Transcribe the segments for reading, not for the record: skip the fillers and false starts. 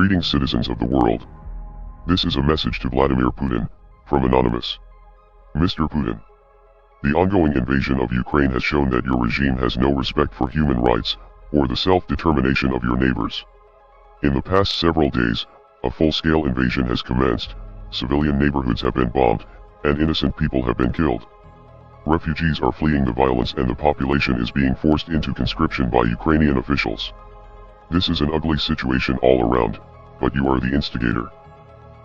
Greetings, citizens of the world. This is a message to Vladimir Putin, from Anonymous. Mr. Putin, the ongoing invasion of Ukraine has shown that your regime has no respect for human rights, or the self-determination of your neighbors. In the past several days, a full-scale invasion has commenced, civilian neighborhoods have been bombed, and innocent people have been killed. Refugees are fleeing the violence and the population is being forced into conscription by Ukrainian officials. This is an ugly situation all around, but you are the instigator.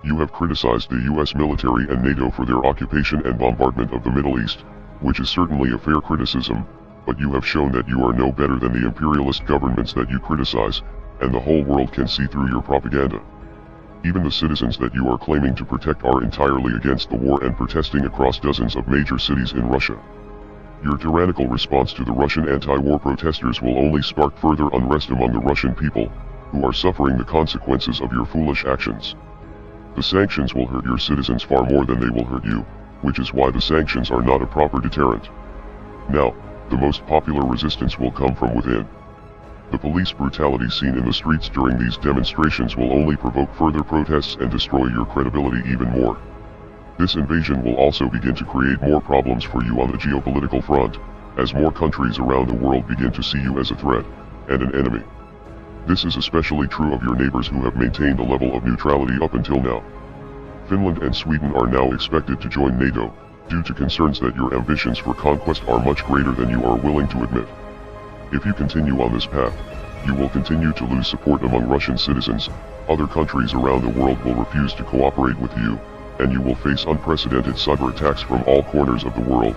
You have criticized the US military and NATO for their occupation and bombardment of the Middle East, which is certainly a fair criticism, but you have shown that you are no better than the imperialist governments that you criticize, and the whole world can see through your propaganda. Even the citizens that you are claiming to protect are entirely against the war and protesting across dozens of major cities in Russia. Your tyrannical response to the Russian anti-war protesters will only spark further unrest among the Russian people, who are suffering the consequences of your foolish actions. The sanctions will hurt your citizens far more than they will hurt you, which is why the sanctions are not a proper deterrent. Now, the most popular resistance will come from within. The police brutality seen in the streets during these demonstrations will only provoke further protests and destroy your credibility even more. This invasion will also begin to create more problems for you on the geopolitical front, as more countries around the world begin to see you as a threat, and an enemy. This is especially true of your neighbors who have maintained a level of neutrality up until now. Finland and Sweden are now expected to join NATO, due to concerns that your ambitions for conquest are much greater than you are willing to admit. If you continue on this path, you will continue to lose support among Russian citizens, other countries around the world will refuse to cooperate with you, and you will face unprecedented cyber attacks from all corners of the world.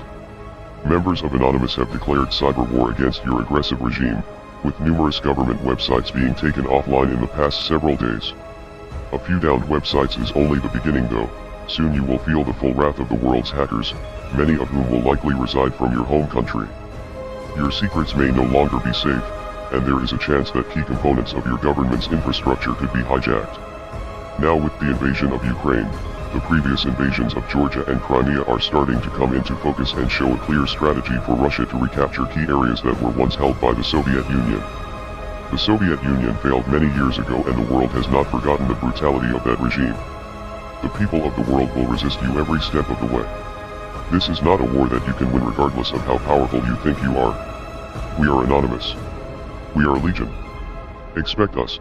Members of Anonymous have declared cyber war against your aggressive regime, with numerous government websites being taken offline in the past several days. A few downed websites is only the beginning though, soon you will feel the full wrath of the world's hackers, many of whom will likely reside from your home country. Your secrets may no longer be safe, and there is a chance that key components of your government's infrastructure could be hijacked. Now with the invasion of Ukraine, the previous invasions of Georgia and Crimea are starting to come into focus and show a clear strategy for Russia to recapture key areas that were once held by the Soviet Union. The Soviet Union failed many years ago and the world has not forgotten the brutality of that regime. The people of the world will resist you every step of the way. This is not a war that you can win regardless of how powerful you think you are. We are Anonymous. We are Legion. Expect us.